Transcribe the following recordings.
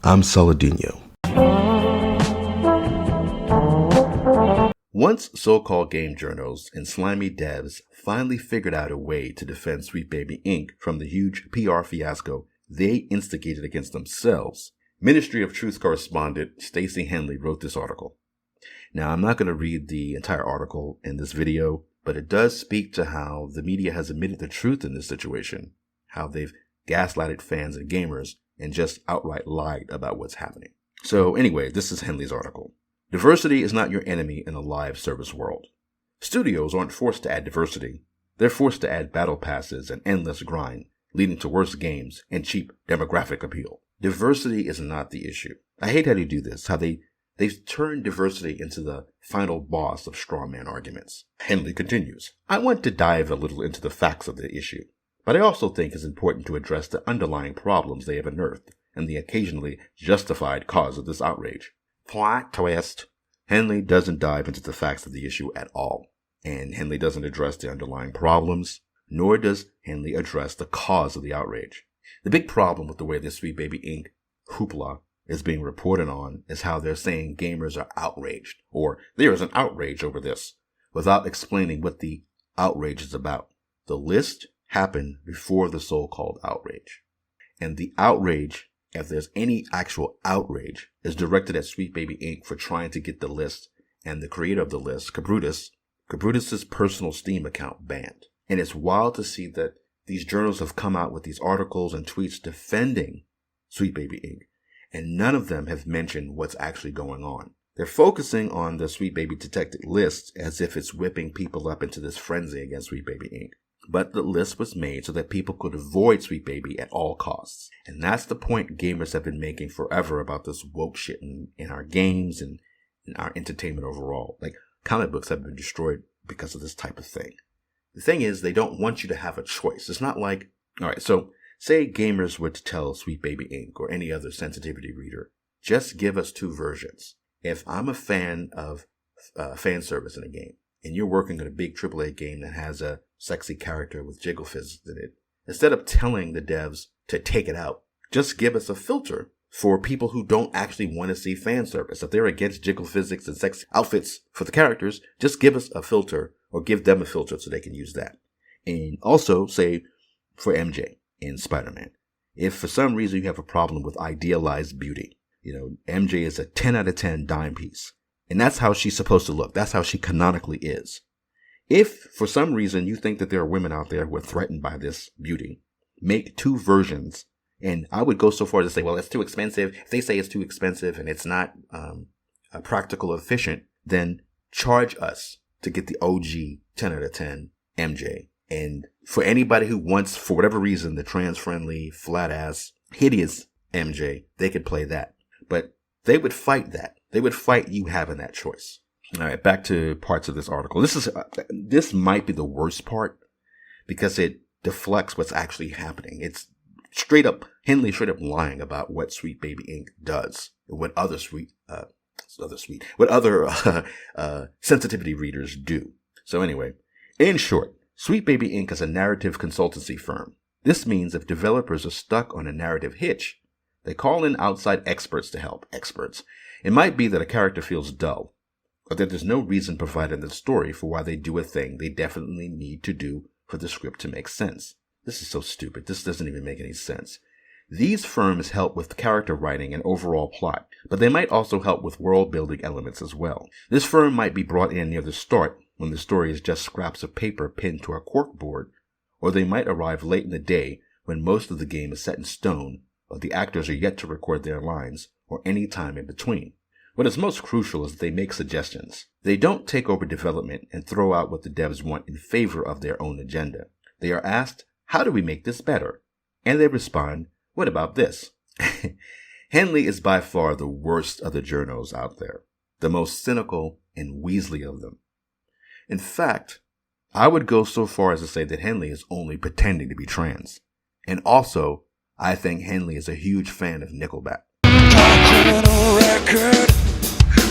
I'm Saladino. Once so-called game journos and slimy devs finally figured out a way to defend Sweet Baby Inc. from the huge PR fiasco they instigated against themselves, Ministry of Truth correspondent Stacey Henley wrote this article. Now, I'm not going to read the entire article in this video, but it does speak to how the media has admitted the truth in this situation, how they've gaslighted fans and gamers and just outright lied about what's happening. So anyway, this is Henley's article. Diversity is not your enemy in a live service world. Studios aren't forced to add diversity. They're forced to add battle passes and endless grind, leading to worse games and cheap demographic appeal. Diversity is not the issue. I hate how they do this, how they've turned diversity into the final boss of Strawman arguments. Henley continues, I want to dive a little into the facts of the issue, but I also think it's important to address the underlying problems they have unearthed and the occasionally justified cause of this outrage. Plot twist. Henley doesn't dive into the facts of the issue at all, and Henley doesn't address the underlying problems, nor does Henley address the cause of the outrage. The big problem with the way this Sweet Baby Inc. hoopla is being reported on is how they're saying gamers are outraged, or there is an outrage over this, without explaining what the outrage is about. The list happened before the so-called outrage, and the outrage, if there's any actual outrage, is directed at Sweet Baby Inc. for trying to get the list and the creator of the list, Kabrutus's personal Steam account banned. And it's wild to see that these journals have come out with these articles and tweets defending Sweet Baby Inc., and none of them have mentioned what's actually going on. They're focusing on the Sweet Baby detected list as if it's whipping people up into this frenzy against Sweet Baby Inc. But the list was made so that people could avoid Sweet Baby at all costs. And that's the point gamers have been making forever about this woke shit in our games and in our entertainment overall. Like, comic books have been destroyed because of this type of thing. The thing is, they don't want you to have a choice. It's not like, alright, so say gamers were to tell Sweet Baby Inc. or any other sensitivity reader, just give us two versions. If I'm a fan of fan service in a game, and you're working on a big AAA game that has a sexy character with jiggle physics in it, instead of telling the devs to take it out, just give us a filter for people who don't actually want to see fan service. If they're against jiggle physics and sex outfits for the characters, just give us a filter or give them a filter so they can use that. And also, say, for MJ in Spider-Man, if for some reason you have a problem with idealized beauty, MJ is a 10 out of 10 dime piece. And that's how she's supposed to look. That's how she canonically is. If, for some reason, you think that there are women out there who are threatened by this beauty, make two versions. And I would go so far as to say, well, it's too expensive. If they say it's too expensive and it's not practical or efficient, then charge us to get the OG 10 out of 10 MJ. And for anybody who wants, for whatever reason, the trans-friendly, flat-ass, hideous MJ, they could play that. But they would fight that. They would fight you having that choice. All right, back to parts of this article. This might be the worst part because it deflects what's actually happening. It's Henley straight up lying about what Sweet Baby Inc. does, and what other sensitivity readers do. So anyway, in short, Sweet Baby Inc. is a narrative consultancy firm. This means if developers are stuck on a narrative hitch, they call in outside experts to help. It might be that a character feels dull, or that there's no reason provided in the story for why they do a thing they definitely need to do for the script to make sense. This is so stupid. This doesn't even make any sense. These firms help with character writing and overall plot, but they might also help with world-building elements as well. This firm might be brought in near the start when the story is just scraps of paper pinned to a corkboard, or they might arrive late in the day when most of the game is set in stone, or the actors are yet to record their lines, or any time in between. What is most crucial is that they make suggestions. They don't take over development and throw out what the devs want in favor of their own agenda. They are asked, how do we make this better? And they respond, what about this? Henley is by far the worst of the journos out there, the most cynical and Weasley of them. In fact, I would go so far as to say that Henley is only pretending to be trans. And also, I think Henley is a huge fan of Nickelback. Criminal record,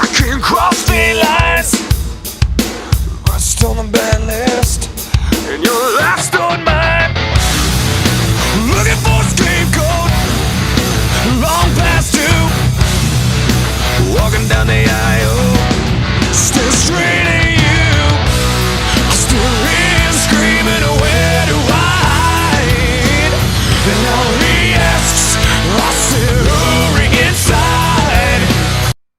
I can't cross state lines. Rust on the bad list, and you're last on mine. Looking for a scapegoat, long past due.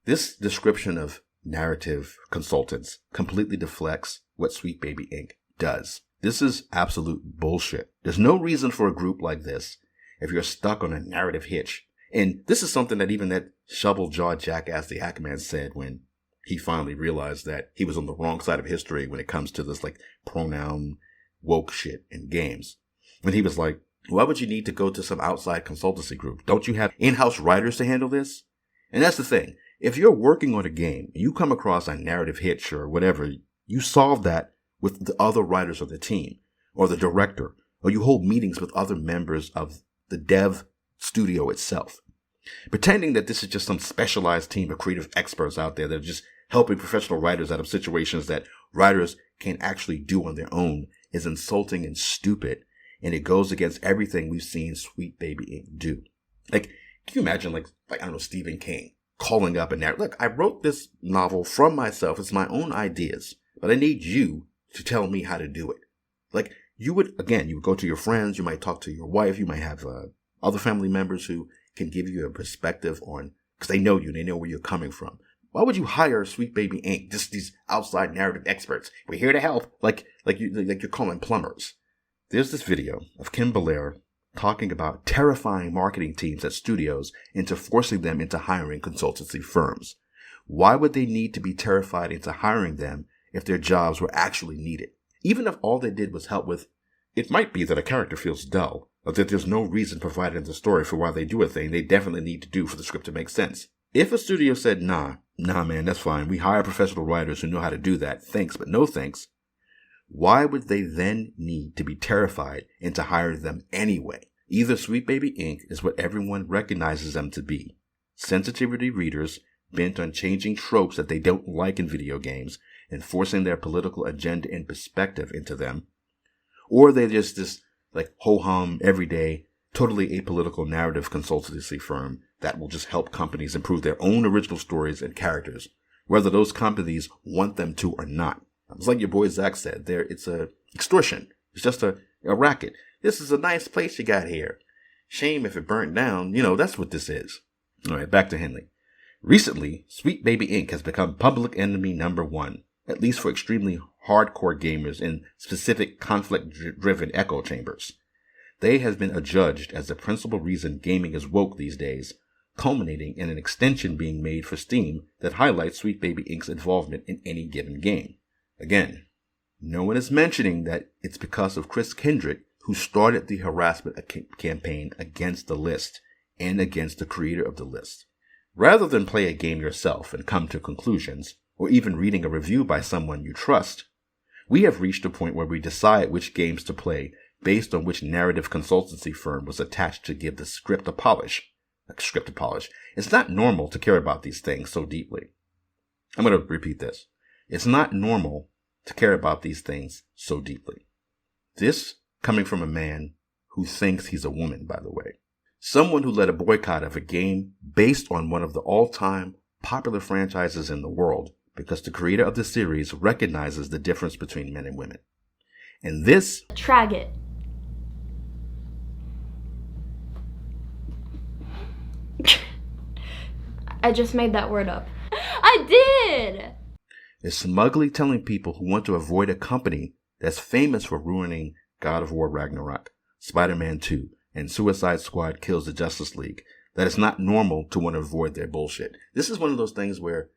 This description of narrative consultants completely deflects what Sweet Baby Inc. does. This is absolute bullshit. There's no reason for a group like this if you're stuck on a narrative hitch. And this is something that even that shovel-jawed jackass the Hackman said when he finally realized that he was on the wrong side of history when it comes to this like pronoun woke shit in games. When he was like, why would you need to go to some outside consultancy group? Don't you have in-house writers to handle this? And that's the thing. If you're working on a game and you come across a narrative hitch or whatever, you solve that with the other writers of the team or the director, or you hold meetings with other members of the dev studio itself. Pretending that this is just some specialized team of creative experts out there that are just helping professional writers out of situations that writers can't actually do on their own is insulting and stupid. And it goes against everything we've seen Sweet Baby Inc. do. Like, can you imagine, like I don't know, Stephen King calling up and narrating, look, I wrote this novel from myself. It's my own ideas, but I need you to tell me how to do it. Like, you would go to your friends, you might talk to your wife, you might have other family members who can give you a perspective on, because they know you, they know where you're coming from. Why would you hire Sweet Baby Inc., just these outside narrative experts? We're here to help, like you're calling plumbers. There's this video of Kim Belair talking about terrifying marketing teams at studios into forcing them into hiring consultancy firms. Why would they need to be terrified into hiring them if their jobs were actually needed? Even if all they did was help with, it might be that a character feels dull, or that there's no reason provided in the story for why they do a thing they definitely need to do for the script to make sense. If a studio said, nah man, that's fine, we hire professional writers who know how to do that, thanks but no thanks, why would they then need to be terrified into hiring them anyway? Either Sweet Baby Inc. is what everyone recognizes them to be. Sensitivity readers bent on changing tropes that they don't like in video games and forcing their political agenda and perspective into them. Or they're just this like ho-hum, everyday, totally apolitical narrative consultancy firm that will just help companies improve their own original stories and characters, whether those companies want them to or not. It's like your boy Zach said, it's a extortion. It's just a racket. This is a nice place you got here. Shame if it burnt down. That's what this is. All right, back to Henley. Recently, Sweet Baby Inc. has become public enemy number one, at least for extremely hardcore gamers in specific conflict-driven echo chambers. They have been adjudged as the principal reason gaming is woke these days, culminating in an extension being made for Steam that highlights Sweet Baby Inc.'s involvement in any given game. Again, no one is mentioning that it's because of Chris Kendrick who started the harassment campaign against the list and against the creator of the list. Rather than play a game yourself and come to conclusions, or even reading a review by someone you trust, we have reached a point where we decide which games to play based on which narrative consultancy firm was attached to give the script a polish. It's not normal to care about these things so deeply. I'm going to repeat this. It's not normal to care about these things so deeply. This coming from a man who thinks he's a woman, by the way. Someone who led a boycott of a game based on one of the all-time popular franchises in the world because the creator of the series recognizes the difference between men and women. And this... Trag it. I just made that word up. I did! Is smugly telling people who want to avoid a company that's famous for ruining God of War Ragnarok, Spider-Man 2, and Suicide Squad Kills the Justice League that it's not normal to want to avoid their bullshit. This is one of those things where,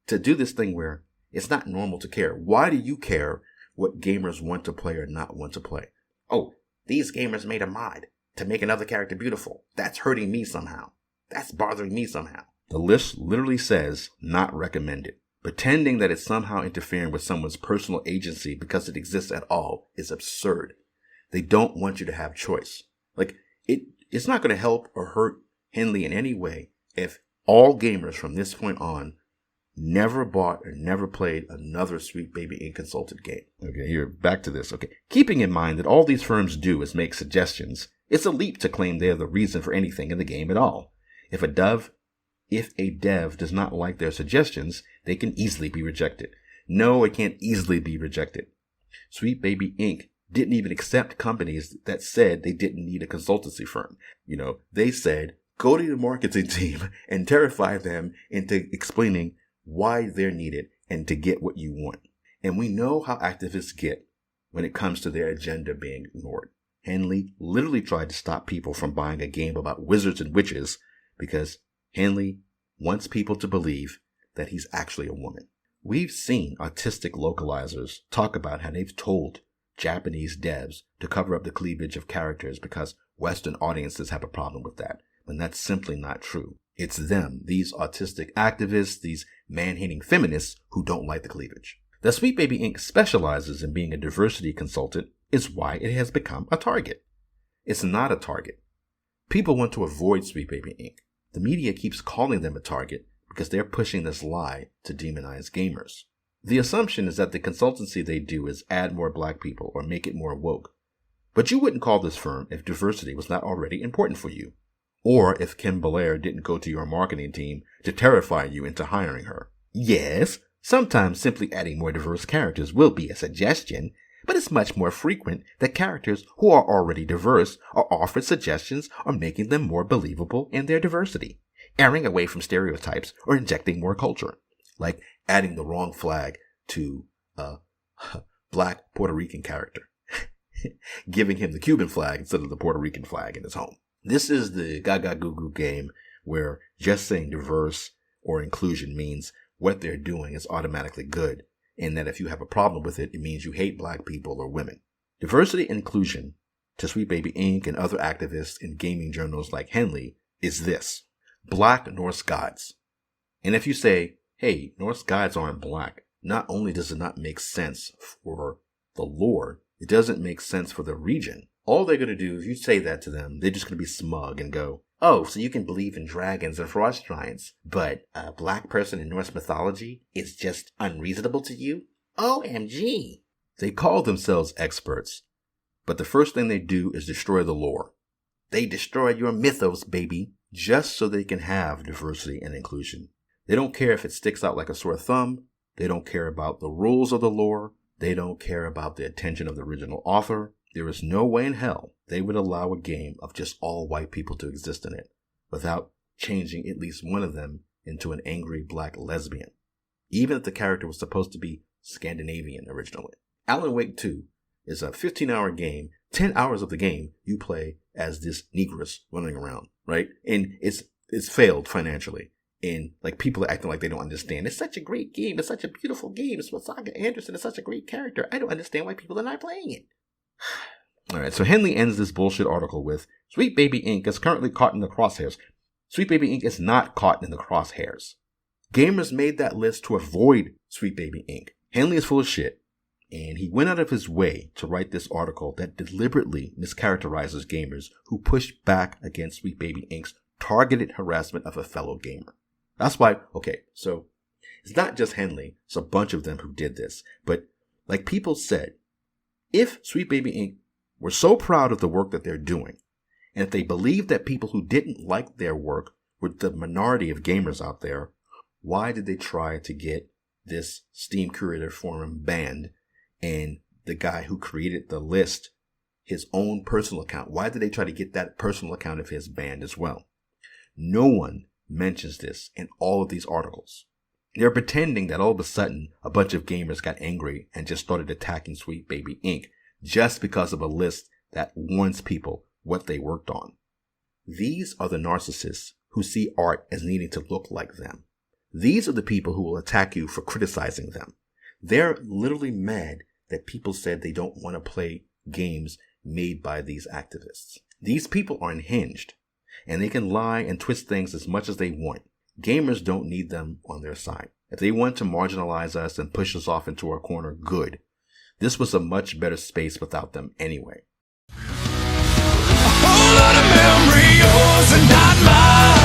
to do this thing where it's not normal to care. Why do you care what gamers want to play or not want to play? Oh, these gamers made a mod to make another character beautiful. That's hurting me somehow. That's bothering me somehow. The list literally says not recommended. Pretending that it's somehow interfering with someone's personal agency because it exists at all is absurd. They don't want you to have choice. Like, it's not going to help or hurt Henley in any way if all gamers from this point on never bought or never played another Sweet Baby Inc. consulted game. Okay, here, back to this. Okay, keeping in mind that all these firms do is make suggestions, it's a leap to claim they're the reason for anything in the game at all. If a dev does not like their suggestions, they can easily be rejected. No, it can't easily be rejected. Sweet Baby Inc. didn't even accept companies that said they didn't need a consultancy firm. They said, Go to your marketing team and terrify them into explaining why they're needed and to get what you want. And we know how activists get when it comes to their agenda being ignored. Hanley literally tried to stop people from buying a game about wizards and witches because Hanley wants people to believe that he's actually a woman. We've seen autistic localizers talk about how they've told Japanese devs to cover up the cleavage of characters because Western audiences have a problem with that. And that's simply not true. It's them, these autistic activists, these man-hating feminists who don't like the cleavage. That Sweet Baby Inc. specializes in being a diversity consultant is why it has become a target. It's not a target. People want to avoid Sweet Baby Inc. The media keeps calling them a target because they're pushing this lie to demonize gamers. The assumption is that the consultancy they do is add more black people or make it more woke. But you wouldn't call this firm if diversity was not already important for you, or if Kim Belair didn't go to your marketing team to terrify you into hiring her. Yes, sometimes simply adding more diverse characters will be a suggestion, but it's much more frequent that characters who are already diverse are offered suggestions on making them more believable in their diversity, erring away from stereotypes or injecting more culture, like adding the wrong flag to a black Puerto Rican character, giving him the Cuban flag instead of the Puerto Rican flag in his home. This is the gaga goo goo game where just saying diverse or inclusion means what they're doing is automatically good, and that if you have a problem with it, it means you hate black people or women. Diversity and inclusion, to Sweet Baby Inc. and other activists in gaming journals like Henley, is this: Black Norse gods. And if you say, hey, Norse gods aren't black, not only does it not make sense for the lore, it doesn't make sense for the region. All they're going to do, if you say that to them, they're just going to be smug and go, oh, so you can believe in dragons and frost giants, but a black person in Norse mythology is just unreasonable to you? OMG! They call themselves experts, but the first thing they do is destroy the lore. They destroy your mythos, baby, just so they can have diversity and inclusion. They don't care if it sticks out like a sore thumb. They don't care about the rules of the lore. They don't care about the attention of the original author. There is no way in hell they would allow a game of just all white people to exist in it without changing at least one of them into an angry black lesbian, even if the character was supposed to be Scandinavian originally. Alan Wake 2 is a 15-hour game. 10 hours of the game you play as this negress running around, right? And it's failed financially. And like people are acting like they don't understand. It's such a great game. It's such a beautiful game. It's with Saga Anderson. It's such a great character. I don't understand why people are not playing it. All right, so Henley ends this bullshit article with, Sweet Baby Inc. is currently caught in the crosshairs. Sweet Baby Inc. is not caught in the crosshairs. Gamers made that list to avoid Sweet Baby Inc. Henley is full of shit, and he went out of his way to write this article that deliberately mischaracterizes gamers who push back against Sweet Baby Inc.'s targeted harassment of a fellow gamer. That's why, okay, so it's not just Henley, it's a bunch of them who did this, but like people said, if Sweet Baby Inc. were so proud of the work that they're doing, and if they believed that people who didn't like their work were the minority of gamers out there, why did they try to get this Steam Curator Forum banned and the guy who created the list, his own personal account? Why did they try to get that personal account of his banned as well? No one mentions this in all of these articles. They're pretending that all of a sudden a bunch of gamers got angry and just started attacking Sweet Baby Inc. just because of a list that warns people what they worked on. These are the narcissists who see art as needing to look like them. These are the people who will attack you for criticizing them. They're literally mad that people said they don't want to play games made by these activists. These people are unhinged, and they can lie and twist things as much as they want. Gamers don't need them on their side. If they want to marginalize us and push us off into our corner, good. This was a much better space without them anyway. A whole lot of memory, yours and not mine.